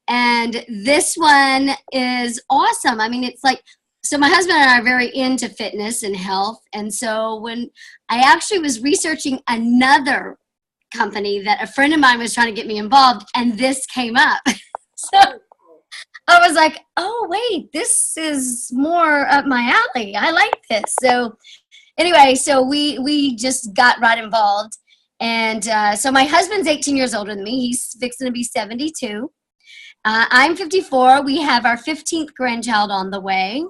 And this one is awesome. I mean, it's like, so my husband and I are very into fitness and health. And so when I actually was researching another company that a friend of mine was trying to get me involved, and this came up. So I was like, oh, wait, this is more up my alley. I like this. So anyway, so we just got right involved. And so my husband's 18 years older than me. He's fixing to be 72. I'm 54. We have our 15th grandchild on the way.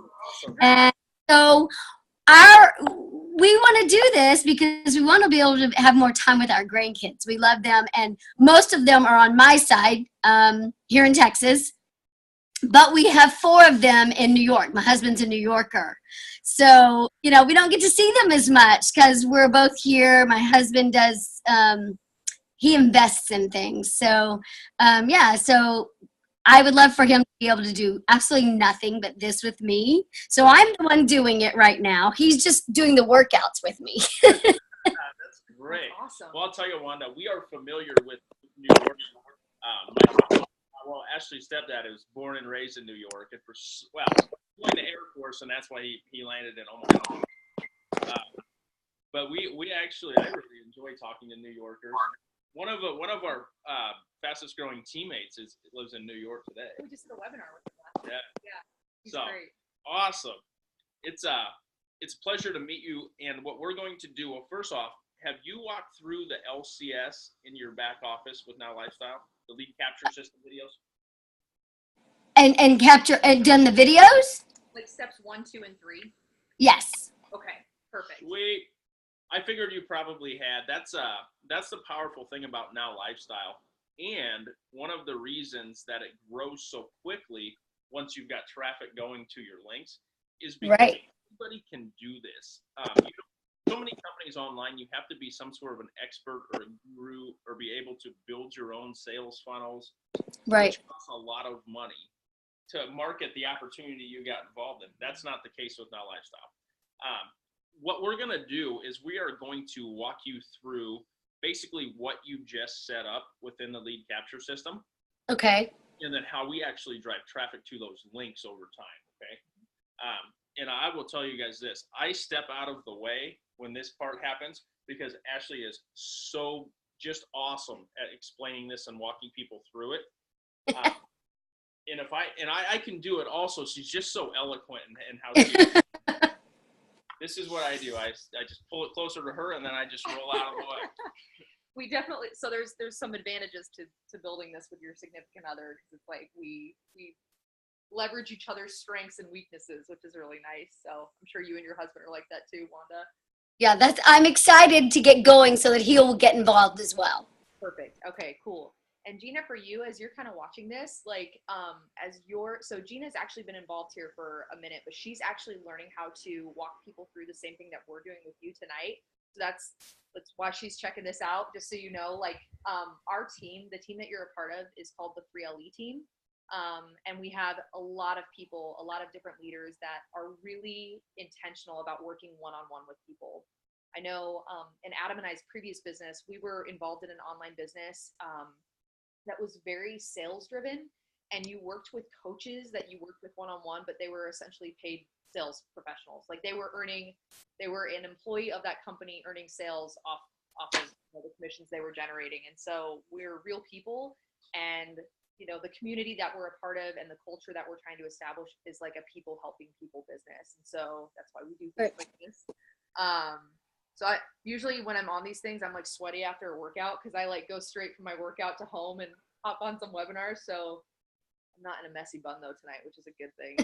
And so we want to do this because we want to be able to have more time with our grandkids. We love them, and most of them are on my side here in Texas. But we have 4 of them in New York. My husband's a New Yorker. So, we don't get to see them as much because we're both here. My husband does, he invests in things. So, so I would love for him to be able to do absolutely nothing but this with me. So I'm the one doing it right now. He's just doing the workouts with me. That's great. That's awesome. Well, I'll tell you, Wanda, we are familiar with New York. Ashleigh's stepdad is born and raised in New York, and joined the Air Force, and that's why he landed in Omaha. But I really enjoy talking to New Yorkers. One of our fastest growing teammates lives in New York today. We just did a webinar with him. Yeah. He's great. Awesome. It's a pleasure to meet you. And what we're going to do, well, first off, have you walked through the LCS in your back office with Now Lifestyle, the lead capture system videos? And capture and done the videos? Like steps 1, 2, and 3? Yes. Okay, perfect. Sweet. I figured you probably had. That's the powerful thing about Now Lifestyle. And one of the reasons that it grows so quickly once you've got traffic going to your links is because anybody can do this. So many companies online, you have to be some sort of an expert or a guru or be able to build your own sales funnels, which costs a lot of money to market the opportunity you got involved in. That's not the case with Now Lifestyle. What we're going to do is we are going to walk you through basically what you just set up within the lead capture system. Okay. And then how we actually drive traffic to those links over time. Okay. And I will tell you guys this, I step out of the way when this part happens because Ashleigh is so just awesome at explaining this and walking people through it. And I can do it also. She's just so eloquent in how she This is what I do. I just pull it closer to her and then I just roll out of the way. We definitely, so there's some advantages to building this with your significant other, because it's like we leverage each other's strengths and weaknesses, which is really nice. So I'm sure you and your husband are like that too, Wanda. Yeah, I'm excited to get going so that he'll get involved as well. Perfect. Okay, cool. And Gina, for you, as you're kind of watching this, like, so Gina's actually been involved here for a minute, but she's actually learning how to walk people through the same thing that we're doing with you tonight. So that's why she's checking this out, just so you know, like, our team, the team that you're a part of is called the 3LE team. And we have a lot of people, a lot of different leaders that are really intentional about working one-on-one with people. I know, in Adam and I's previous business, we were involved in an online business, that was very sales driven, and you worked with coaches that you worked with one-on-one, but they were essentially paid sales professionals. Like they were an employee of that company earning sales off of the commissions they were generating. And so we're real people, and the community that we're a part of and the culture that we're trying to establish is like a people helping people business. And so that's why we do things like this. So I usually, when I'm on these things, I'm like sweaty after a workout because I like go straight from my workout to home and hop on some webinars. So I'm not in a messy bun though tonight, which is a good thing.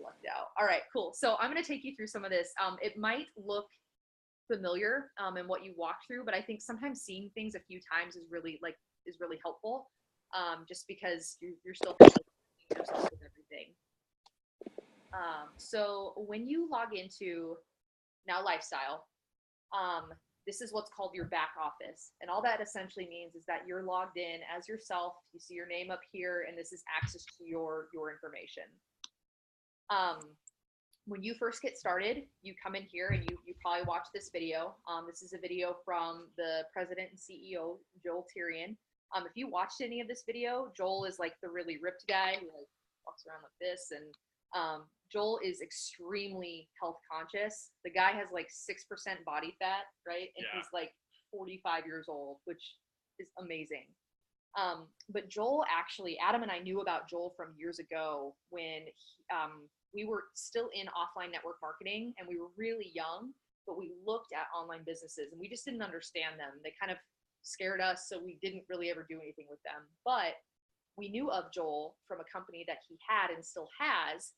Lucked out. All right, cool. So I'm going to take you through some of this. It might look familiar in what you walked through, but I think sometimes seeing things a few times is really helpful. Just because you're still familiar with everything. So when you log into Now Lifestyle, this is what's called your back office. And all that essentially means is that you're logged in as yourself. You see your name up here, and this is access to your information. When you first get started, you come in here and you probably watch this video. This is a video from the president and CEO, Joel Tyrion. If you watched any of this video, Joel is like the really ripped guy who like walks around like this, and Joel is extremely health conscious. The guy has like 6% body fat, right? And he's like 45 years old, which is amazing. But Joel actually, Adam and I knew about Joel from years ago when we were still in offline network marketing, and we were really young, but we looked at online businesses and we just didn't understand them. They kind of scared us, so we didn't really ever do anything with them. But we knew of Joel from a company that he had and still has,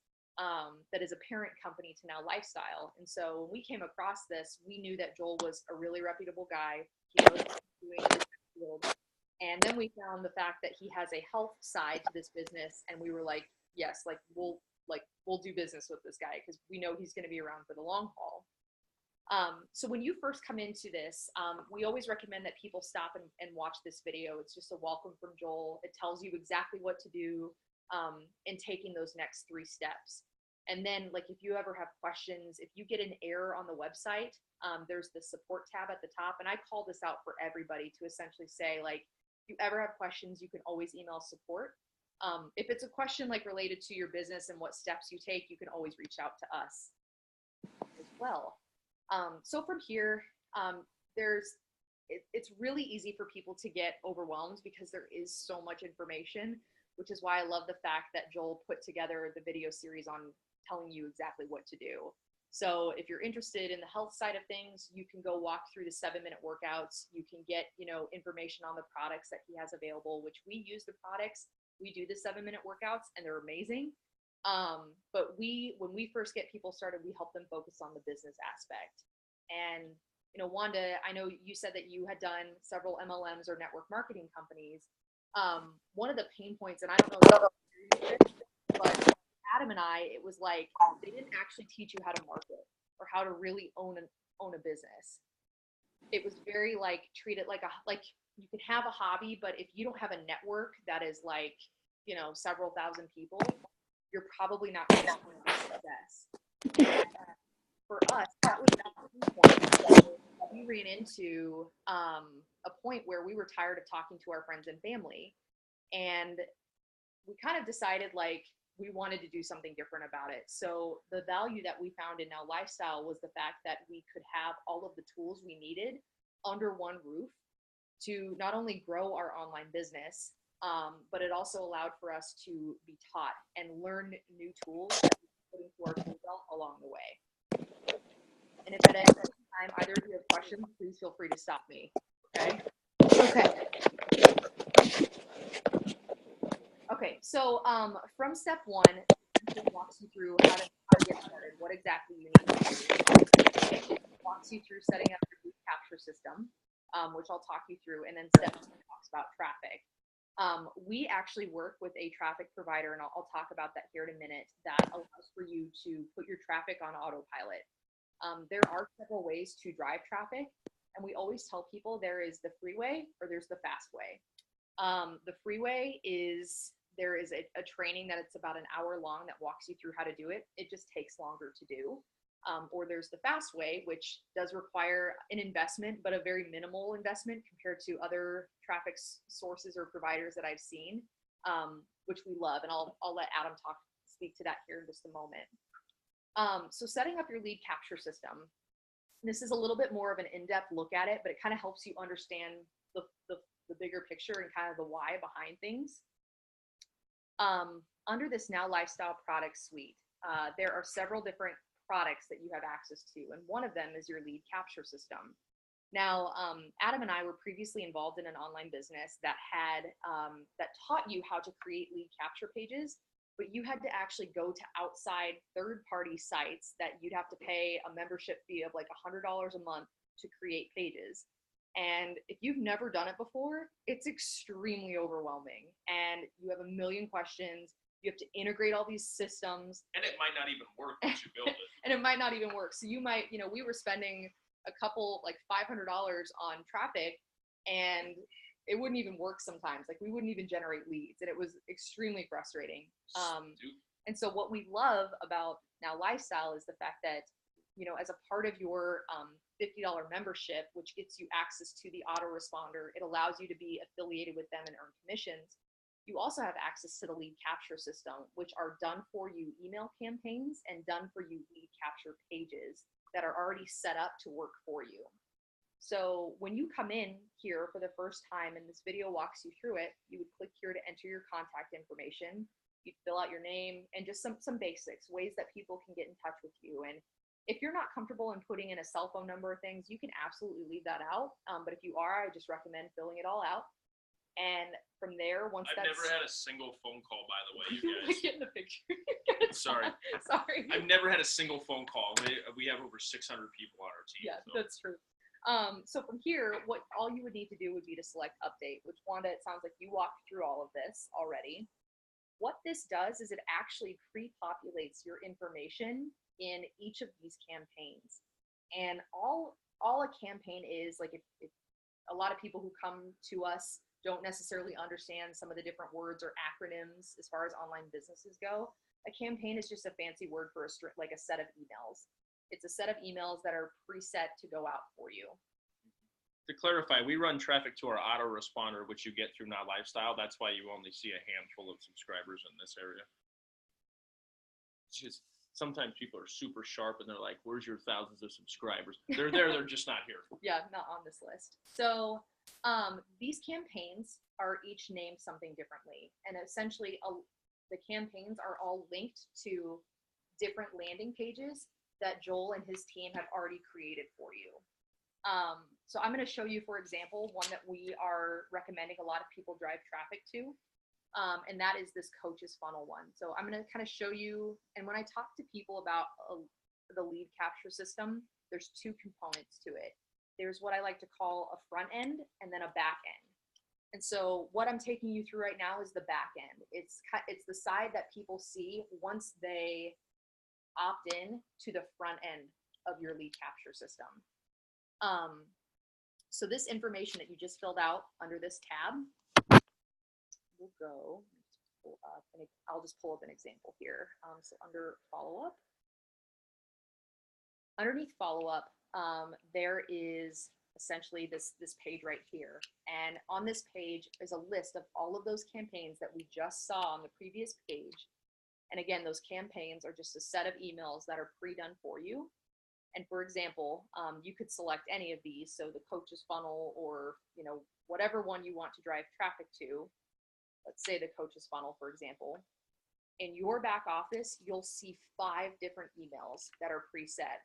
that is a parent company to Now Lifestyle. And so when we came across this, we knew that Joel was a really reputable guy. He knows what he's doing in this field. And then we found the fact that he has a health side to this business, and we were like, yes, we'll do business with this guy because we know he's going to be around for the long haul. So when you first come into this, we always recommend that people stop and watch this video. It's just a welcome from Joel. It tells you exactly what to do in taking those next 3 steps. And then, like, if you ever have questions, if you get an error on the website, there's the support tab at the top. And I call this out for everybody to essentially say, like, if you ever have questions, you can always email support. If it's a question like related to your business and what steps you take, you can always reach out to us as well. So from here, it's really easy for people to get overwhelmed because there is so much information, which is why I love the fact that Joel put together the video series on telling you exactly what to do. So if you're interested in the health side of things, you can go walk through the 7-minute workouts. You can get, information on the products that he has available, which we use the products. We do the 7-minute workouts and they're amazing. But when we first get people started, we help them focus on the business aspect. And, Wanda, I know you said that you had done several MLMs or network marketing companies. One of the pain points, and I don't know if but Adam and I, it was like, they didn't actually teach you how to market or how to really own a business. It was very like, treat it like you can have a hobby, but if you don't have a network that is like, several thousand people, you're probably not going to have success. For us, that was the point. We ran into a point where we were tired of talking to our friends and family, and we kind of decided like we wanted to do something different about it. So the value that we found in Now Lifestyle was the fact that we could have all of the tools we needed under one roof to not only grow our online business, but it also allowed for us to be taught and learn new tools that we put into our tool belt along the way. And if at any time either of you have questions, please feel free to stop me. Okay? Okay, so from step 1, it walks you through how to get started, what exactly you need to do. It walks you through setting up your lead capture system, which I'll talk you through, and then step 2 talks about traffic. We actually work with a traffic provider, and I'll talk about that here in a minute, that allows for you to put your traffic on autopilot. There are several ways to drive traffic, and we always tell people there is the freeway or there's the fast way. The freeway is, there is a training that it's about an hour long that walks you through how to do it. It just takes longer to do. Or there's the fast way, which does require an investment, but a very minimal investment compared to other traffic sources or providers that I've seen, which we love. And I'll let Adam speak to that here in just a moment. So setting up your lead capture system, this is a little bit more of an in-depth look at it, but it kind of helps you understand the bigger picture and kind of the why behind things. Under this Now Lifestyle product suite, there are several different products that you have access to, and one of them is your lead capture system. Now, Adam and I were previously involved in an online business that had that taught you how to create lead capture pages, but you had to actually go to outside third-party sites that you'd have to pay a membership fee of like $100 a month to create pages. And if you've never done it before, it's extremely overwhelming, and you have a million questions. You have to integrate all these systems. And it might not even work once you build it. And it might not even work. So you might, we were spending a couple, like $500 on traffic, and it wouldn't even work sometimes. Like, we wouldn't even generate leads, and it was extremely frustrating. And so what we love about Now Lifestyle is the fact that, as a part of your $50 membership, which gets you access to the autoresponder. It allows you to be affiliated with them and earn commissions. You also have access to the lead capture system, which are done for you email campaigns and done for you lead capture pages that are already set up to work for you. So when you come in here for the first time and this video walks you through it, you would click here to enter your contact information. You'd fill out your name and just some basics, ways that people can get in touch with you. And if you're not comfortable in putting in a cell phone number or things, you can absolutely leave that out. But if you are, I just recommend filling it all out. And from there, once I've never had a single phone call, by the way, you guys. Get in the picture. Sorry. Sorry. I've never had a single phone call. We have over 600 people on our team. Yeah, so. that's true. So from here, what all you would need to do would be to select update, which Wanda, it sounds like you walked through all of this already. What this does is it actually pre-populates your information in each of these campaigns. And all a campaign is, like, if a lot of people who come to us don't necessarily understand some of the different words or acronyms as far as online businesses go, a campaign is just a fancy word for a set of emails. It's a set of emails that are preset to go out for you. To clarify, we run traffic to our autoresponder, which you get through Now Lifestyle. That's why you only see a handful of subscribers in this area. It's just sometimes people are super sharp and they're like, where's your thousands of subscribers? They're there, they're just not here. Yeah, not on this list. So these campaigns are each named something differently. And essentially, the campaigns are all linked to different landing pages that Joel and his team have already created for you. So I'm going to show you, for example, one that we are recommending a lot of people drive traffic to, and that is this coaches funnel one. So I'm going to kind of show you, and when I talk to people about the lead capture system, there's two components to it. There's what I like to call a front end and then a back end. And so what I'm taking you through right now is the back end. It's the side that people see once they opt in to the front end of your lead capture system. So this information that you just filled out under this tab, we'll go pull up, and I'll just pull up an example here. So under follow-up, underneath follow-up, there is essentially this page right here. And on this page is a list of all of those campaigns that we just saw on the previous page. And again, those campaigns are just a set of emails that are pre-done for you. And for example, you could select any of these. So the coaches funnel, or, whatever one you want to drive traffic to. Let's say the coaches funnel, for example. In your back office, you'll see 5 different emails that are preset.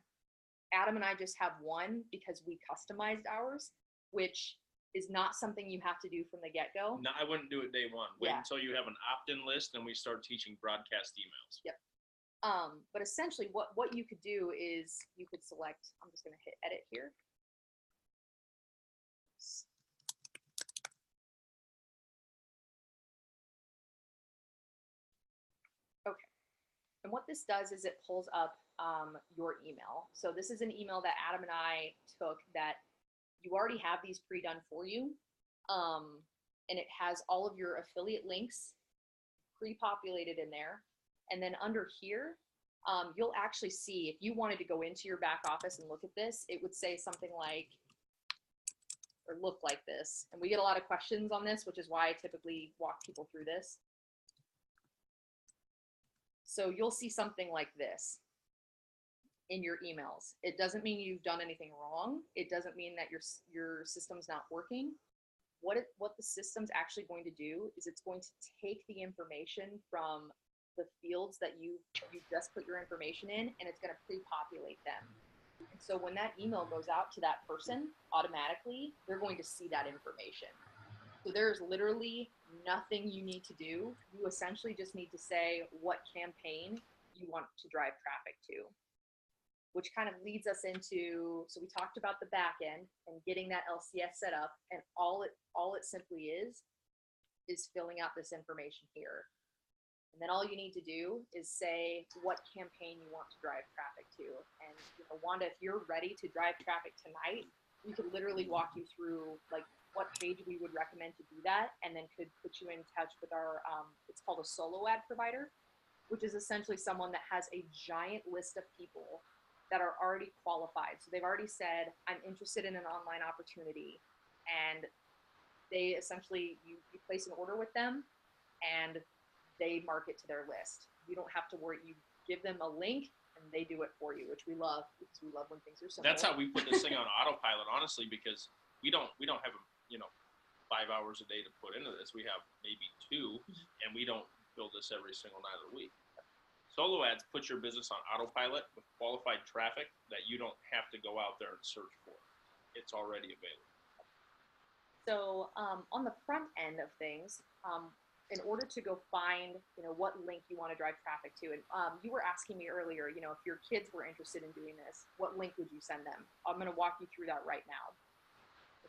Adam and I just have one because we customized ours, which is not something you have to do from the get-go. No, I wouldn't do it day one. Wait until you have an opt-in list and we start teaching broadcast emails. Yep. But essentially what you could do is you could select, I'm just going to hit edit here. Okay. And what this does is it pulls up your email. So this is an email that Adam and I took that you already have these pre-done for you. And it has all of your affiliate links pre-populated in there. And then under here, you'll actually see, if you wanted to go into your back office and look at this, it would say something like, or look like this. And we get a lot of questions on this, which is why I typically walk people through this. So you'll see something like this in your emails. It doesn't mean you've done anything wrong. It doesn't mean that your system's not working. What the system's actually going to do is it's going to take the information from the fields that you just put your information in, and it's going to pre-populate them. And so when that email goes out to that person, automatically, they're going to see that information. So there's literally nothing you need to do. You essentially just need to say what campaign you want to drive traffic to, which kind of leads us into, so we talked about the back end and getting that LCS set up, and all it simply is filling out this information here. And then all you need to do is say what campaign you want to drive traffic to. And Wanda, if you're ready to drive traffic tonight, we could literally walk you through like what page we would recommend to do that, and then could put you in touch with our, it's called a solo ad provider, which is essentially someone that has a giant list of people that are already qualified. So they've already said, I'm interested in an online opportunity. And they essentially, you place an order with them and they mark it to their list. You don't have to worry. You give them a link and they do it for you, which we love because we love when things are simple. That's how we put this thing on autopilot, honestly, because we don't have, 5 hours a day to put into this. We have maybe 2, and we don't build this every single night of the week. Solo Ads puts your business on autopilot with qualified traffic that you don't have to go out there and search for. It's already available. So on the front end of things, in order to go find, what link you want to drive traffic to, and you were asking me earlier, if your kids were interested in doing this, what link would you send them? I'm going to walk you through that right now.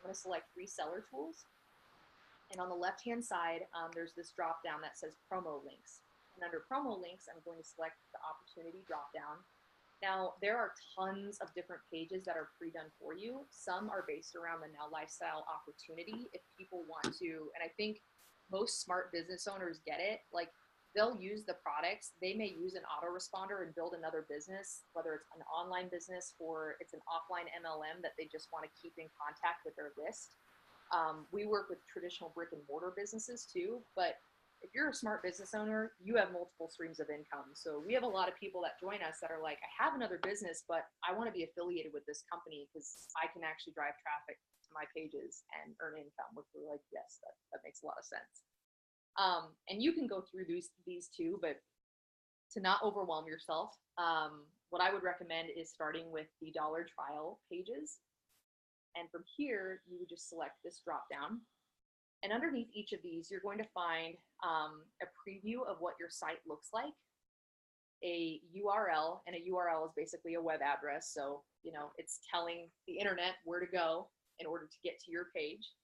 I'm going to select reseller tools. And on the left-hand side, there's this drop-down that says promo links. And under promo links, I'm going to select the opportunity drop-down. Now, there are tons of different pages that are pre-done for you. Some are based around the Now Lifestyle opportunity. If people want to, and I think most smart business owners get it, like they'll use the products. They may use an autoresponder and build another business, whether it's an online business or it's an offline MLM that they just want to keep in contact with their list. We work with traditional brick and mortar businesses too, but if you're a smart business owner, you have multiple streams of income. So we have a lot of people that join us that are like, I have another business, but I want to be affiliated with this company because I can actually drive traffic to my pages and earn income, which we're like, yes, that makes a lot of sense. And you can go through these two, but to not overwhelm yourself, what I would recommend is starting with the dollar trial pages. And from here, you would just select this drop down. And underneath each of these, you're going to find a preview of what your site looks like, a URL, and a URL is basically a web address. So, it's telling the internet where to go in order to get to your page.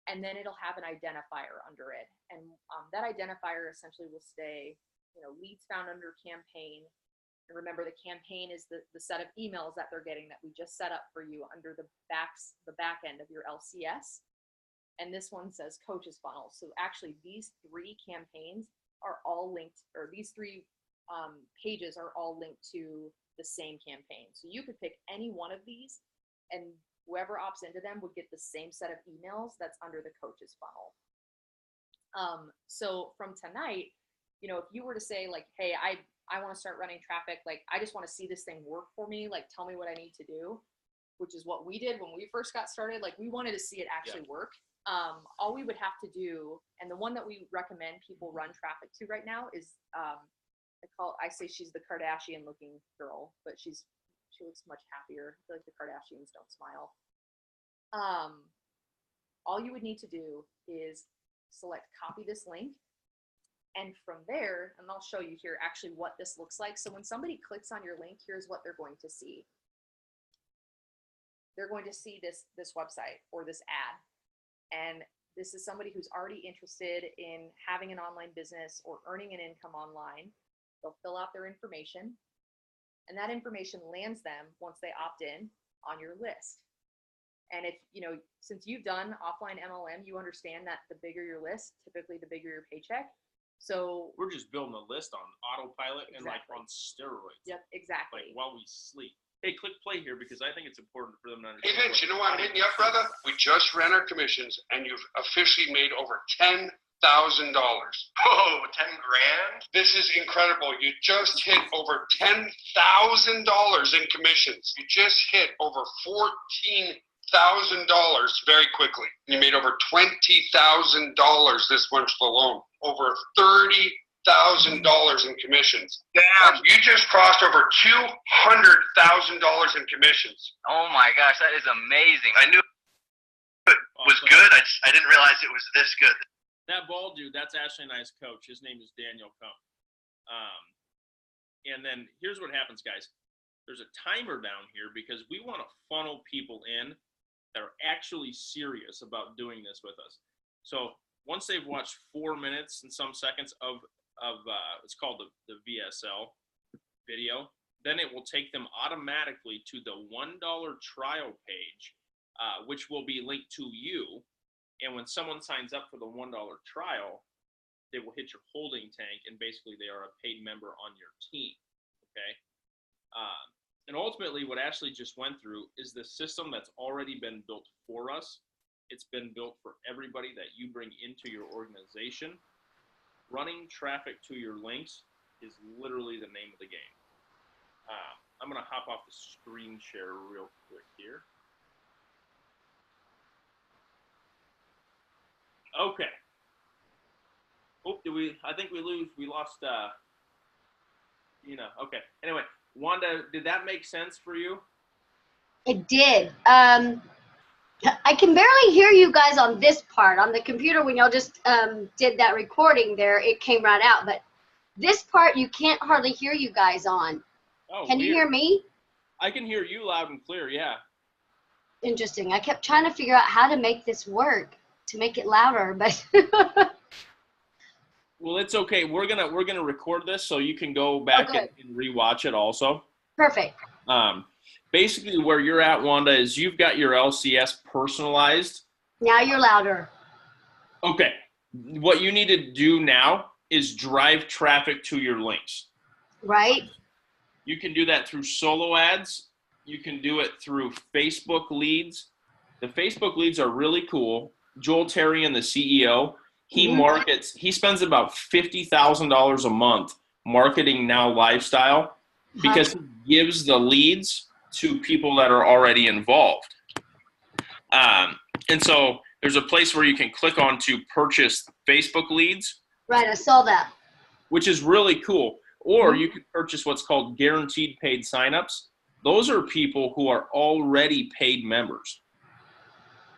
And then it'll have an identifier under it. And that identifier essentially will say, leads found under campaign. And remember, the campaign is the set of emails that they're getting that we just set up for you under the back end of your LCS. And this one says coaches funnel. So actually these 3 campaigns are all linked, or these 3 pages are all linked to the same campaign. So you could pick any one of these and whoever opts into them would get the same set of emails that's under the coaches funnel. So from tonight, if you were to say like, hey, I want to start running traffic, like I just want to see this thing work for me, like tell me what I need to do, which is what we did when we first got started. Like we wanted to see it actually work. All we would have to do, and the one that we recommend people run traffic to right now is, I say she's the Kardashian looking girl, but she looks much happier. I feel like the Kardashians don't smile. All you would need to do is select copy this link. And from there, and I'll show you here actually what this looks like. So when somebody clicks on your link, here's what they're going to see. They're going to see this website or this ad. And this is somebody who's already interested in having an online business or earning an income online. They'll fill out their information, and that information lands them once they opt in on your list. And if, since you've done offline MLM, you understand that the bigger your list, typically the bigger your paycheck. So we're just building a list on autopilot and like on steroids. Yep, exactly. Like while we sleep. Hey, click play here because I think it's important for them to understand. Hey Vince, you know why I'm hitting you up, brother? We just ran our commissions and you've officially made over $10,000. Oh, 10 grand? This is incredible. You just hit over $10,000 in commissions. You just hit over $14,000 very quickly. You made over $20,000 this month alone. Over $30,000 in commissions. Damn. You just crossed over $200,000 in commissions. Oh my gosh, that is amazing. I knew it was good. I didn't realize it was this good. That bald dude, that's Ashleigh and I's coach. His name is Daniel Kump. And then here's what happens, guys. There's a timer down here because we want to funnel people in that are actually serious about doing this with us. So once they've watched 4 minutes and some seconds of it's called the VSL video, then it will take them automatically to the $1 trial page, which will be linked to you. And when someone signs up for the $1 trial, they will hit your holding tank, and basically they are a paid member on your team. Okay. And ultimately, what Ashleigh just went through is the system that's already been built for us. It's been built for everybody that you bring into your organization. Running traffic to your links is literally the name of the game. I'm going to hop off the screen share real quick here. Okay. Oh, I think we lost, okay. Anyway, Wanda, did that make sense for you? It did. I can barely hear you guys on this part. On the computer, when y'all just did that recording there, it came right out. But this part, you can't hardly hear you guys on. Oh, can weird. you hear me? I can hear you loud and clear, yeah. Interesting. I kept trying to figure out how to make this work, to make it louder, but well, it's okay. We're gonna record this so you can go back and rewatch it also. Perfect. Basically, where you're at, Wanda, is you've got your LCS personalized. Now you're louder. Okay. What you need to do now is drive traffic to your links. Right. You can do that through solo ads. You can do it through Facebook leads. The Facebook leads are really cool. Joel Terrian, the CEO, he spends about $50,000 a month marketing Now Lifestyle because he gives the leads to people that are already involved. And so there's a place where you can click on to purchase Facebook leads. Right, I saw that. Which is really cool. Or you can purchase what's called guaranteed paid signups. Those are people who are already paid members,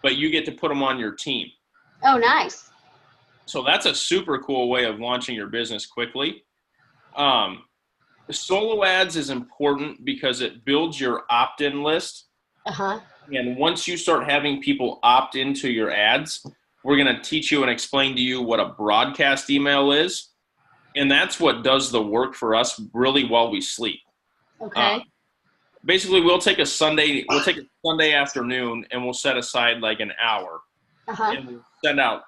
but you get to put them on your team. Oh, nice. So that's a super cool way of launching your business quickly. Solo ads is important because it builds your opt-in list. And once you start having people opt into your ads, we're going to teach you and explain to you what a broadcast email is. And that's what does the work for us really while we sleep. Okay. Basically, we'll take a Sunday afternoon and we'll set aside like an hour. And we'll send out,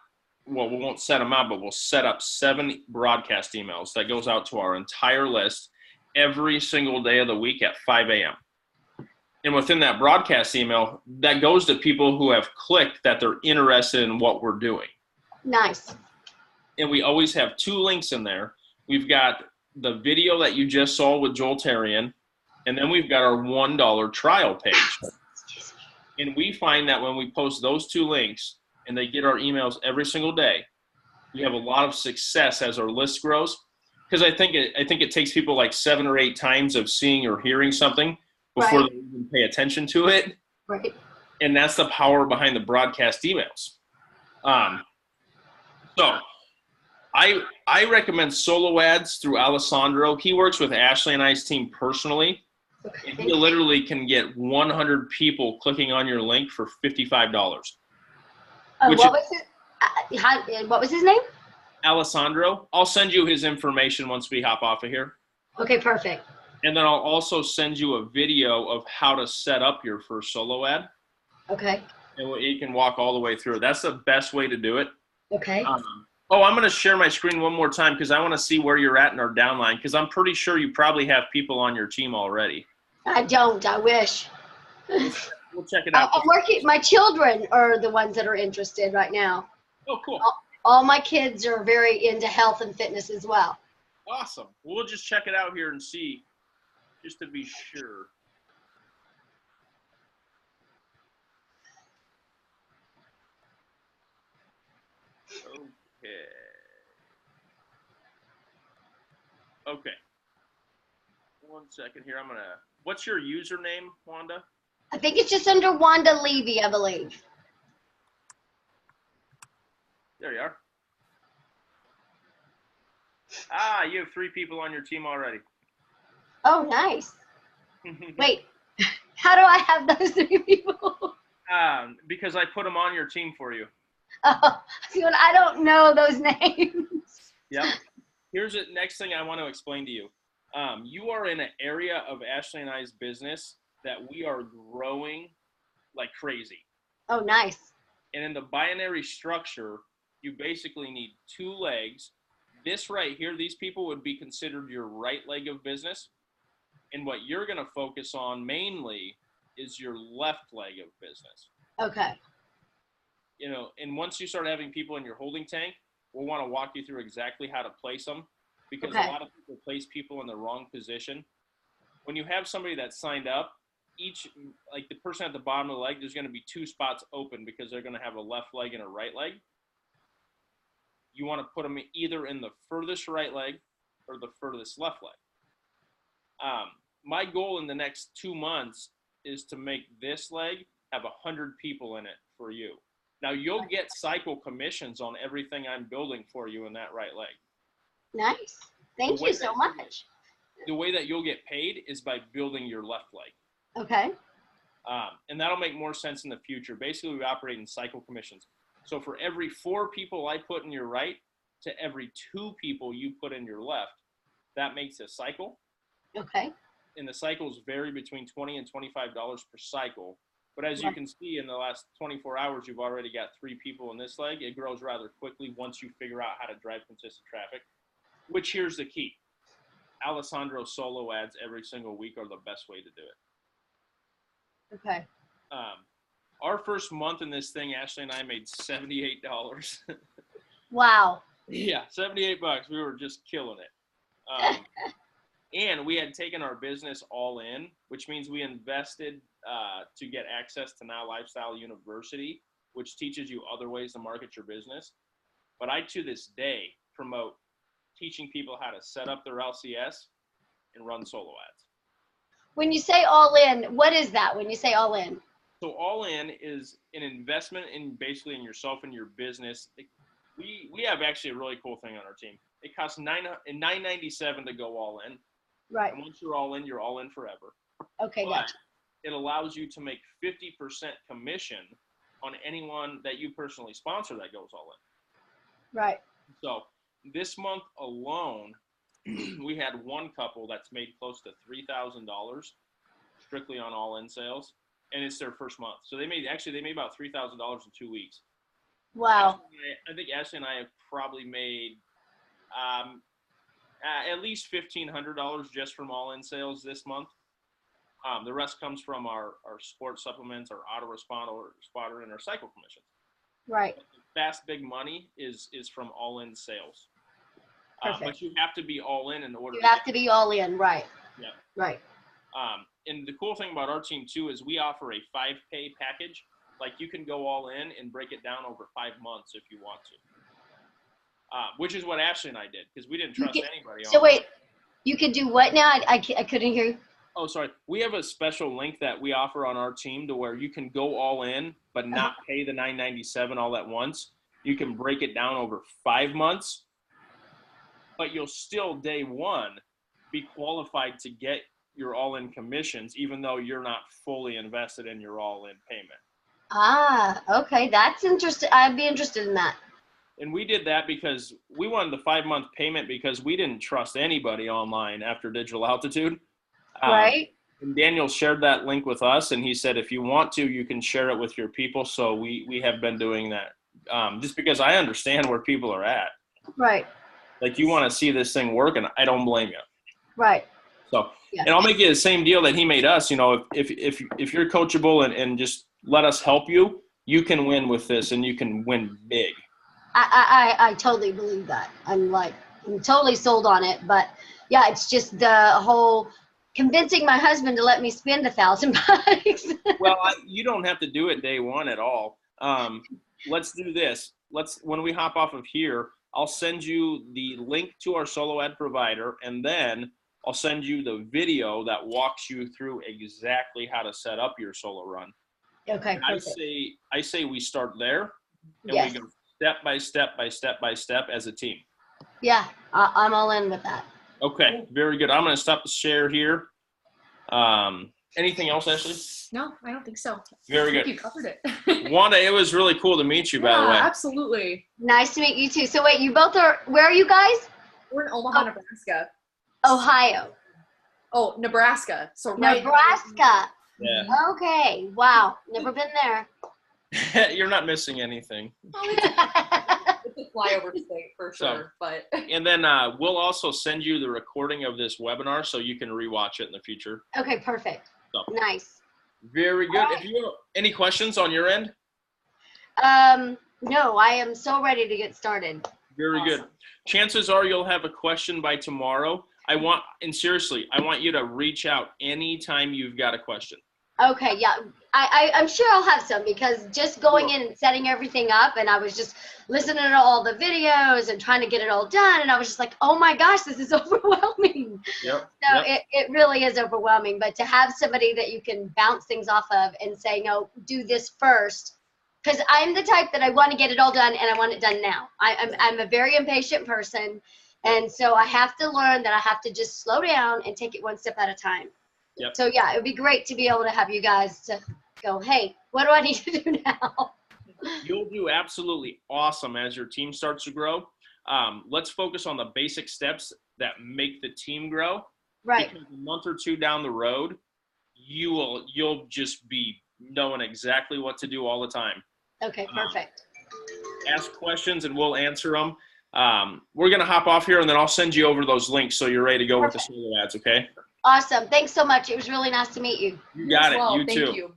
well, we won't set them out, but we'll set up 7 broadcast emails that goes out to our entire list every single day of the week at 5 a.m. And within that broadcast email, that goes to people who have clicked that they're interested in what we're doing. Nice. And we always have 2 links in there. We've got the video that you just saw with Joel Terrian, and then we've got our $1 trial page. And we find that when we post those 2 links and they get our emails every single day, we have a lot of success as our list grows. Because I think it takes people like 7 or 8 times of seeing or hearing something before they even pay attention to it. Right. And that's the power behind the broadcast emails. So I recommend solo ads through Alessandro. He works with Ashleigh and I's team personally. And he literally can get 100 people clicking on your link for $55. What was his name? Alessandro. I'll send you his information once we hop off of here. Okay, perfect. And then I'll also send you a video of how to set up your first solo ad. Okay. And you can walk all the way through. That's the best way to do it. Okay. I'm going to share my screen one more time because I want to see where you're at in our downline because I'm pretty sure you probably have people on your team already. I don't. I wish. We'll check it out. I'm working. My children are the ones that are interested right now. Oh, cool. All my kids are very into health and fitness as well. Awesome. We'll just check it out here and see, just to be sure. Okay. 1 second here. What's your username, Wanda? I think it's just under Wanda Levy, I believe. There you are. You have 3 people on your team already. Oh, nice. Wait, how do I have those 3 people? Because I put them on your team for you. Oh, I don't know those names. Yep. Here's the next thing I want to explain to you. You are in an area of Ashleigh and I's business that we are growing like crazy. Oh, nice. And in the binary structure, you basically need 2 legs. This right here, these people would be considered your right leg of business. And what you're going to focus on mainly is your left leg of business. Okay. You know, and once you start having people in your holding tank, we'll want to walk you through exactly how to place them, because Okay. a lot of people place people in the wrong position. When you have somebody that's signed up, like the person at the bottom of the leg, there's going to be 2 spots open because they're going to have a left leg and a right leg. You want to put them either in the furthest right leg or the furthest left leg. My goal in the next 2 months is to make this leg have 100 people in it for you. Now, you'll get cycle commissions on everything I'm building for you in that right leg. Nice. Thank you so much. The way that you'll get paid is by building your left leg. Okay. And that'll make more sense in the future. Basically, we operate in cycle commissions. So for every 4 people I put in your right to every 2 people you put in your left, that makes a cycle. Okay. And the cycles vary between $20 and $25 per cycle. But as you can see, in the last 24 hours, you've already got 3 people in this leg. It grows rather quickly once you figure out how to drive consistent traffic, which here's the key. Alessandro solo ads every single week are the best way to do it. Okay. Our first month in this thing, Ashleigh and I made $78. Wow. Yeah, $78. We were just killing it. And we had taken our business all in, which means we invested to get access to Now Lifestyle University, which teaches you other ways to market your business. But I, to this day, promote teaching people how to set up their LCS and run solo ads. When you say all in, what is that when you say all in? So all in is an investment in basically in yourself and your business. We have actually a really cool thing on our team. It costs $997 to go all in. Right. And once you're all in forever. Okay, But gotcha. it allows you to make 50% commission on anyone that you personally sponsor that goes all in. Right. So this month alone, we had one couple that's made close to $3,000 strictly on all-in sales, and it's their first month. So they made about $3,000 in 2 weeks. Wow. I think Ashley and I have probably made at least $1,500 just from all-in sales this month. The rest comes from our sports supplements, our autoresponder, and our cycle commissions. Right. But the fast big money is from all-in sales. Perfect. But you have to be all in order. You have to be all in, right? Yeah. Right. And the cool thing about our team too is we offer a 5-pay package. Like you can go all in and break it down over 5 months if you want to. Which is what Ashley and I did because we didn't trust anybody. So wait, you could do what now? I couldn't hear you. Oh, sorry. We have a special link that we offer on our team to where you can go all in, but not pay the $997 all at once. You can break it down over 5 months, but you'll still day one be qualified to get your all-in commissions, even though you're not fully invested in your all-in payment. Ah, okay. That's interesting. I'd be interested in that. And we did that because we wanted the 5-month payment because we didn't trust anybody online after Digital Altitude. Right. And Daniel shared that link with us, and he said, if you want to, you can share it with your people. So we have been doing that just because I understand where people are at. Right. Like you want to see this thing work, and I don't blame you. Right. So, yeah. And I'll make you the same deal that he made us. You know, if you're coachable and just let us help you, you can win with this, and you can win big. I totally believe that. I'm totally sold on it. But yeah, it's just the whole convincing my husband to let me spend $1,000. Well, you don't have to do it day one at all. Let's do this. When we hop off of here, I'll send you the link to our solo ad provider, and then I'll send you the video that walks you through exactly how to set up your solo run. Okay. I say we start there, and yes. we go step by step by step by step as a team. Yeah, I'm all in with that. Okay, very good. I'm going to stop the share here. Anything else, Ashley? No, I don't think so. Very good. You covered it. Wanda, it was really cool to meet you, by the way. Absolutely. Nice to meet you too. So wait, you both are, where are you guys? We're in Omaha, Nebraska. Ohio. Oh, Nebraska. So Nebraska. Yeah. Okay. Wow. Never been there. You're not missing anything. It's the flyover state for So- sure. But And then we'll also send you the recording of this webinar so you can rewatch it in the future. Okay, perfect. So, Nice. very good. All right. If you have any questions on your end, No, I am so ready to get started. very good. Awesome. Chances are you'll have a question by tomorrow. Seriously, I want you to reach out anytime you've got a question. Okay, yeah, I'm sure I'll have some, because just going in and setting everything up, and I was just listening to all the videos and trying to get it all done, and I was just like, oh my gosh, this is overwhelming. Yep. So it really is overwhelming, but to have somebody that you can bounce things off of and say, no, do this first, because I'm the type that I want to get it all done and I want it done now. I'm a very impatient person, and so I have to learn that I have to just slow down and take it one step at a time. Yep. So yeah, it would be great to be able to have you guys to go, hey, what do I need to do now? You'll do absolutely awesome as your team starts to grow. Let's focus on the basic steps that make the team grow. Right. Because a month or two down the road, you'll just be knowing exactly what to do all the time. Okay, perfect. Ask questions and we'll answer them. We're going to hop off here and then I'll send you over those links so you're ready to go with the solo ads, okay? Awesome. Thanks so much. It was really nice to meet you. You got it. Well, You thank too. you.